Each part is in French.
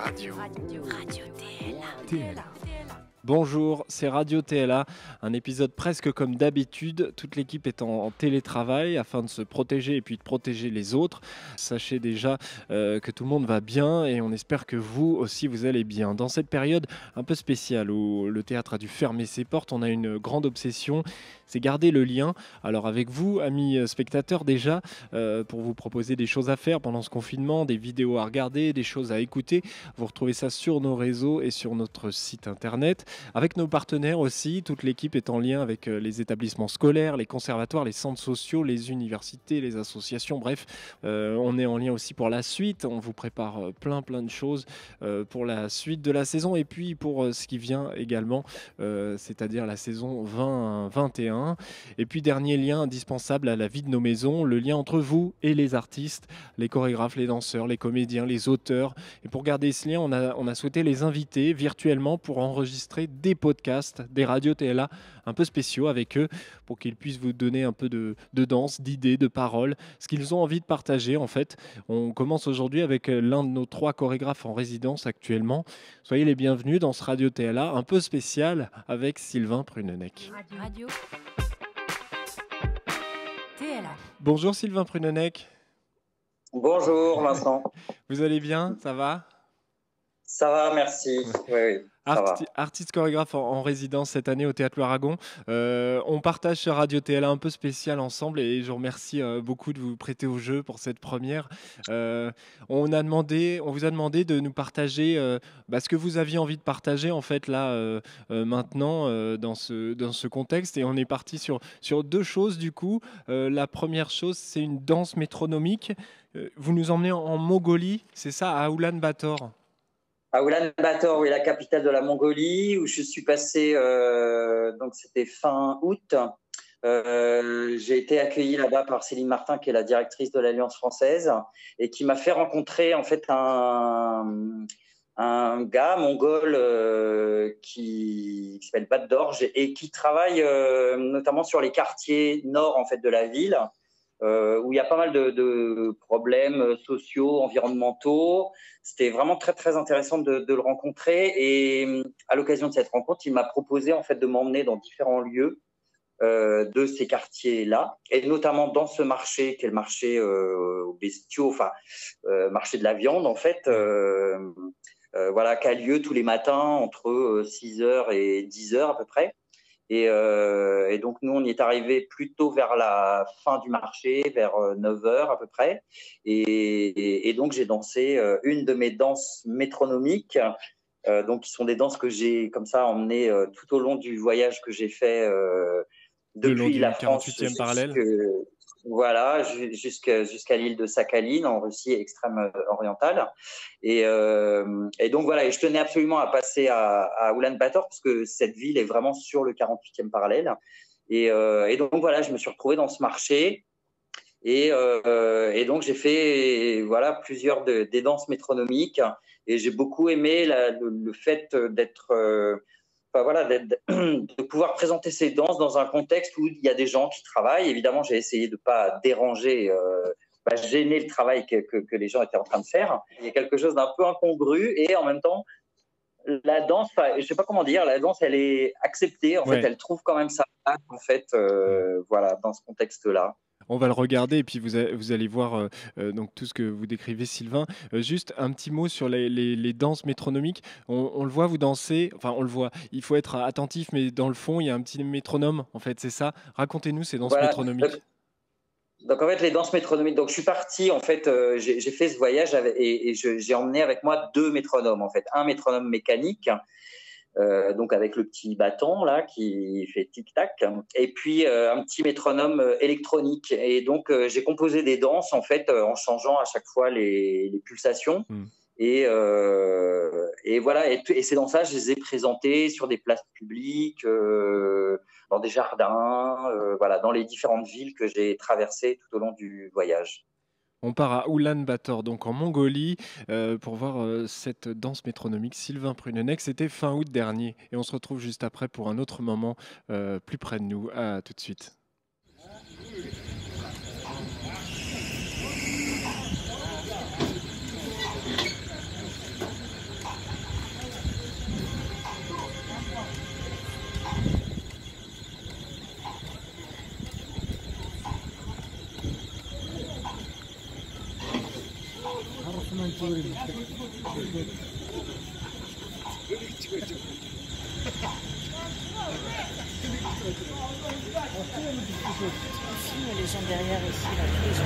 Radio TLA. Bonjour, c'est Radio TLA, un épisode presque comme d'habitude. Toute l'équipe est en télétravail afin de se protéger et puis de protéger les autres. Sachez déjà que tout le monde va bien et on espère que vous aussi vous allez bien. Dans cette période un peu spéciale où le théâtre a dû fermer ses portes, on a une grande obsession, c'est garder le lien. Alors avec vous, amis spectateurs déjà, pour vous proposer des choses à faire pendant ce confinement, des vidéos à regarder, des choses à écouter. Vous retrouvez ça sur nos réseaux et sur notre site internet. Avec nos partenaires aussi, toute l'équipe est en lien avec les établissements scolaires, les conservatoires, les centres sociaux, les universités, les associations, bref, on est en lien aussi pour la suite. On vous prépare plein de choses pour la suite de la saison et puis pour ce qui vient également, c'est-à-dire la saison 2021. Et puis dernier lien indispensable à la vie de nos maisons, le lien entre vous et les artistes, les chorégraphes, les danseurs, les comédiens, les auteurs. Et pour garder ce lien, on a souhaité les inviter virtuellement pour enregistrer des podcasts, des radios TLA un peu spéciaux avec eux pour qu'ils puissent vous donner un peu de danse, d'idées, de paroles, ce qu'ils ont envie de partager en fait. On commence aujourd'hui avec l'un de nos 3 chorégraphes en résidence actuellement. Soyez les bienvenus dans ce Radio TLA un peu spécial avec Sylvain Prunenec. Radio TLA. Bonjour Sylvain Prunenec. Bonjour Vincent. Vous allez bien? Ça va? Ça va, merci. Oui, ça va. Artiste chorégraphe en résidence cette année au Théâtre Loire-Aragon. On partage ce Radio TLA un peu spécial ensemble et je vous remercie beaucoup de vous prêter au jeu pour cette première. On vous a demandé de nous partager ce que vous aviez envie de partager en fait là maintenant dans ce contexte, et on est parti sur 2 choses du coup. La première chose, c'est une danse métronomique. Vous nous emmenez en Mongolie, c'est ça, à Oulan-Bator? À Oulan-Bator, oui, la capitale de la Mongolie, où je suis passé, donc c'était fin août. J'ai été accueilli là-bas par Céline Martin, qui est la directrice de l'Alliance française, et qui m'a fait rencontrer en fait un gars mongol qui s'appelle Batdorj et qui travaille notamment sur les quartiers nord en fait de la ville. Où il y a pas mal de problèmes sociaux, environnementaux. C'était vraiment très intéressant de le rencontrer, et à l'occasion de cette rencontre, il m'a proposé en fait de m'emmener dans différents lieux de ces quartiers-là, et notamment dans ce marché qui est le marché aux bestiaux, marché de la viande en fait, voilà, qui a lieu tous les matins entre 6h et 10h à peu près. Et donc, nous, on y est arrivé plutôt vers la fin du marché, vers 9h à peu près. Et donc, j'ai dansé une de mes danses métronomiques, donc qui sont des danses que j'ai comme ça emmenées tout au long du voyage que j'ai fait depuis la France 48e parallèle. Voilà, jusqu'à l'île de Sakhaline, en Russie extrême orientale. Et donc voilà, et je tenais absolument à passer à Oulan-Bator parce que cette ville est vraiment sur le 48e parallèle. Et donc voilà, je me suis retrouvé dans ce marché. Et donc j'ai fait plusieurs des danses métronomiques, et j'ai beaucoup aimé le fait d'être de pouvoir présenter ces danses dans un contexte où il y a des gens qui travaillent. Évidemment, j'ai essayé de ne pas déranger, gêner le travail que les gens étaient en train de faire. Il y a quelque chose d'un peu incongru, et en même temps, la danse, je ne sais pas comment dire, la danse, elle est acceptée. En fait, elle trouve quand même sa place, en fait, dans ce contexte-là. On va le regarder et puis vous allez voir donc tout ce que vous décrivez, Sylvain. Juste un petit mot sur les danses métronomiques. On le voit, vous dansez, enfin on le voit, il faut être attentif, mais dans le fond, il y a un petit métronome, en fait, c'est ça. Racontez-nous ces danses métronomiques. Donc en fait, les danses métronomiques, donc je suis parti, en fait, j'ai fait ce voyage et j'ai emmené avec moi 2 métronomes, en fait. Un métronome mécanique, donc avec le petit bâton là qui fait tic-tac, et puis un petit métronome électronique. Et donc j'ai composé des danses en fait en changeant à chaque fois les pulsations. Et voilà, et ces danses-là, je les ai présentées sur des places publiques, dans des jardins, dans les différentes villes que j'ai traversées tout au long du voyage. On part à Oulan-Bator, donc en Mongolie, pour voir cette danse métronomique. Sylvain Prunenec, c'était fin août dernier. Et on se retrouve juste après pour un autre moment plus près de nous. À tout de suite. filme les gens derrière ici, là, tous les gens.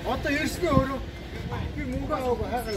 어떤 열심히 어려 뭔가 하고 하고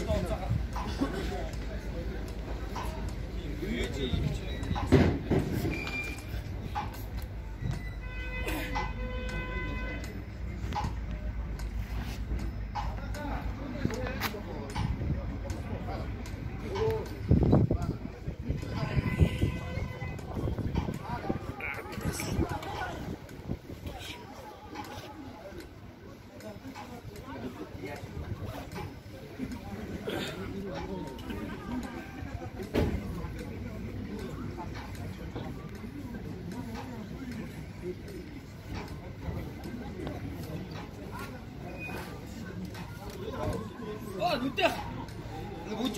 못돼.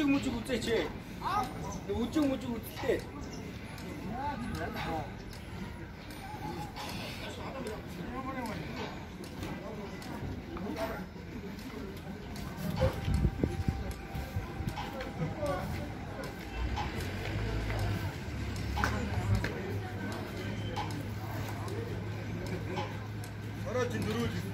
못 쟤. 못 돼. 사라진 누르지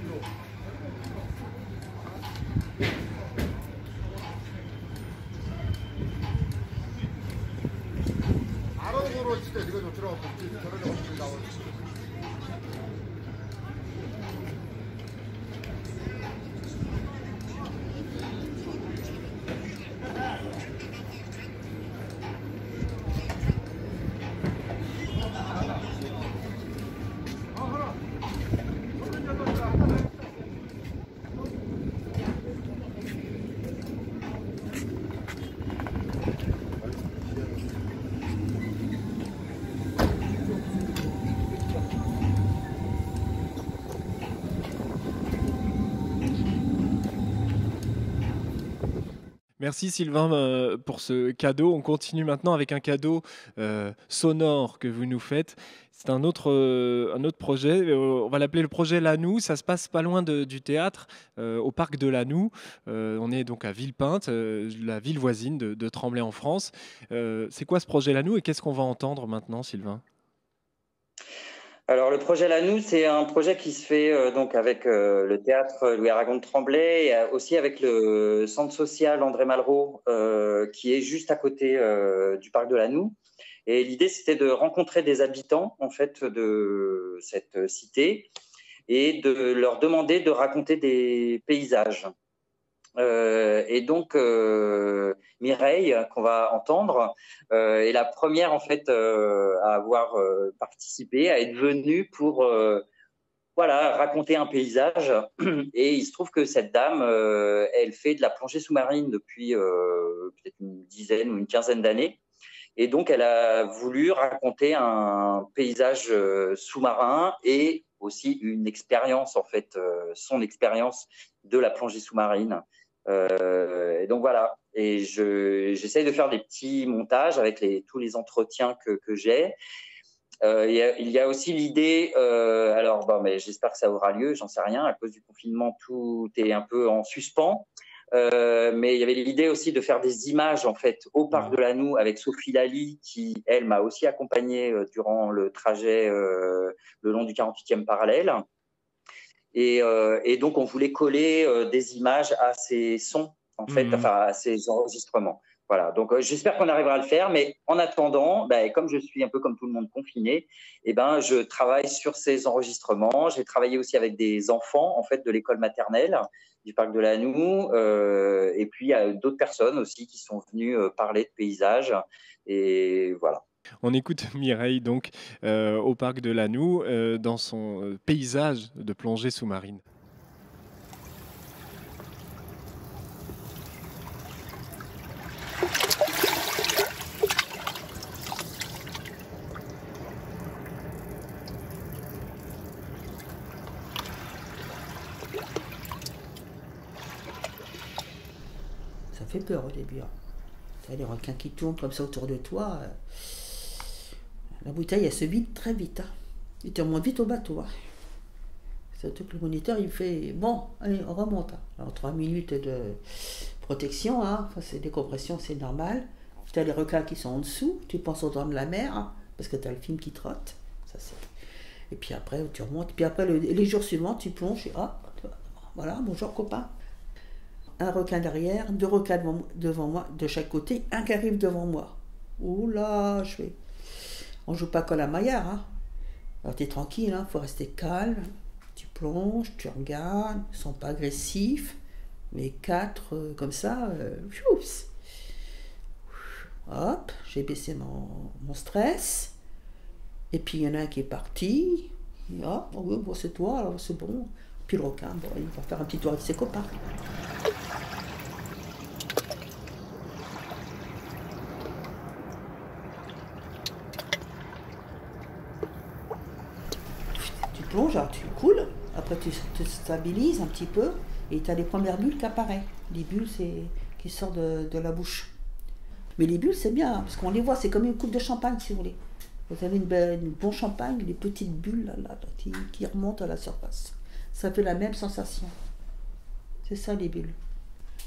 아론으로 진짜 이거 좀 들어가고 저런 거 나오지. Merci Sylvain pour ce cadeau. On continue maintenant avec un cadeau sonore que vous nous faites. C'est un autre projet. On va l'appeler le projet Lannou. Ça se passe pas loin du théâtre, au parc de Lannou. On est donc à Villepinte, la ville voisine de Tremblay en France. C'est quoi ce projet Lannou et qu'est-ce qu'on va entendre maintenant, Sylvain ? Alors, le projet Lannou, c'est un projet qui se fait donc avec le théâtre Louis Aragon de Tremblay et aussi avec le centre social André Malraux, qui est juste à côté du parc de Lannou. Et l'idée, c'était de rencontrer des habitants en fait de cette cité et de leur demander de raconter des paysages. Et donc Mireille, qu'on va entendre, est la première en fait à avoir participé, à être venue pour voilà, raconter un paysage. Et il se trouve que cette dame, elle fait de la plongée sous-marine depuis peut-être une dizaine ou une quinzaine d'années. Et donc, elle a voulu raconter un paysage sous-marin et aussi une expérience, en fait, son expérience de la plongée sous-marine. Et donc voilà. Et j'essaye de faire des petits montages avec tous les entretiens que j'ai. Il y a aussi l'idée, alors bon, mais j'espère que ça aura lieu, j'en sais rien, à cause du confinement, tout est un peu en suspens. Mais il y avait l'idée aussi de faire des images en fait au parc de Lannou avec Sophie Lally qui, elle, m'a aussi accompagnée durant le trajet le long du 48e parallèle. Et donc, on voulait coller des images à ces sons, en fait, enfin, à ces enregistrements. Voilà, donc j'espère qu'on arrivera à le faire, mais en attendant, comme je suis un peu comme tout le monde confiné, je travaille sur ces enregistrements. J'ai travaillé aussi avec des enfants en fait de l'école maternelle du parc de Lannou, et puis il y a d'autres personnes aussi qui sont venues parler de paysages, et voilà. On écoute Mireille donc au parc de Lannou dans son paysage de plongée sous-marine. Ça fait peur au début. T'as les requins qui tournent comme ça autour de toi. La bouteille, elle se vide très vite. Il te remonte vite au bateau. Surtout que le moniteur, il fait bon, allez, on remonte. Alors 3 minutes de protection, enfin, c'est décompression, c'est normal. Tu as les requins qui sont en dessous, tu penses au temps de la mer, parce que tu as le film qui trotte. Ça, et puis après, tu remontes. Puis après, les jours suivants, tu plonges et voilà, bonjour copain. Un requin derrière, 2 requins devant moi, de chaque côté, un qui arrive devant moi. Oula, on joue pas comme la Maillard. Alors tu es tranquille, faut rester calme. Tu plonges, tu regardes, ils sont pas agressifs. Mais 4 comme ça, hop, j'ai baissé mon stress. Et puis il y en a un qui est parti. Et hop, c'est toi, alors c'est bon. Puis le requin, il va faire un petit tour avec ses copains. Tu plonges, alors tu coules, après tu te stabilises un petit peu, et tu as les premières bulles qui apparaissent. Les bulles, c'est qui sortent de la bouche. Mais les bulles, c'est bien, parce qu'on les voit, c'est comme une coupe de champagne, si vous voulez. Vous avez une bon champagne, les petites bulles là, qui remontent à la surface. Ça fait la même sensation. C'est ça, les bulles.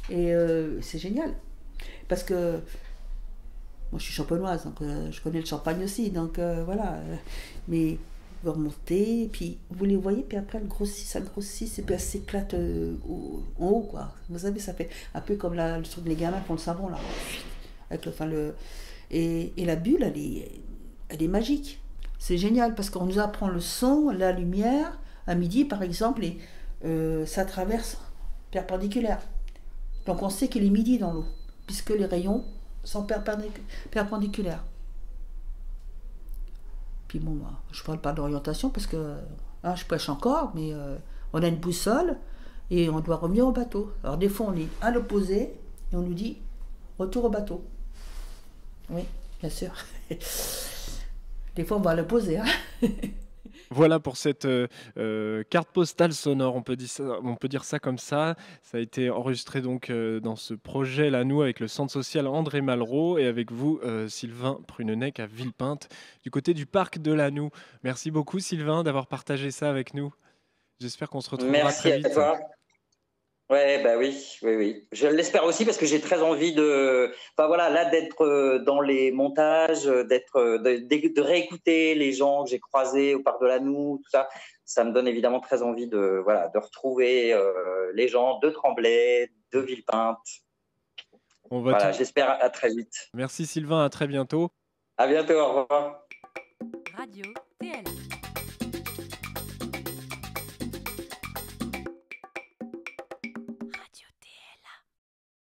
Et c'est génial. Parce que moi, je suis champenoise, donc je connais le champagne aussi. Donc voilà. Mais vous remontez, puis vous les voyez, puis après, ça grossit, et puis elle s'éclate en haut, quoi. Vous savez, ça fait un peu comme le truc des gamins font le savon, là. Avec et la bulle, elle est magique. C'est génial, parce qu'on nous apprend le son, la lumière, à midi, par exemple, et ça traverse perpendiculaire. Donc on sait qu'il est midi dans l'eau, puisque les rayons sont perpendiculaires. Puis bon, je ne parle pas d'orientation, parce que je pêche encore, mais on a une boussole, et on doit revenir au bateau. Alors des fois, on est à l'opposé, et on nous dit, retour au bateau. Oui, bien sûr. Des fois, on va à l'opposé. Voilà pour cette carte postale sonore, on peut dire ça comme ça. Ça a été enregistré donc dans ce projet Lannou avec le centre social André Malraux et avec vous, Sylvain Prunenec à Villepinte, du côté du parc de Lannou. Merci beaucoup Sylvain d'avoir partagé ça avec nous. J'espère qu'on se retrouvera très vite. Merci à toi. Ouais, oui. Je l'espère aussi parce que j'ai très envie d'être dans les montages, de réécouter les gens que j'ai croisés au parc de Lannou, tout ça. Ça me donne évidemment très envie de retrouver les gens de Tremblay, de Villepinte. J'espère à très vite. Merci Sylvain, à très bientôt. À bientôt, au revoir. Radio TLA.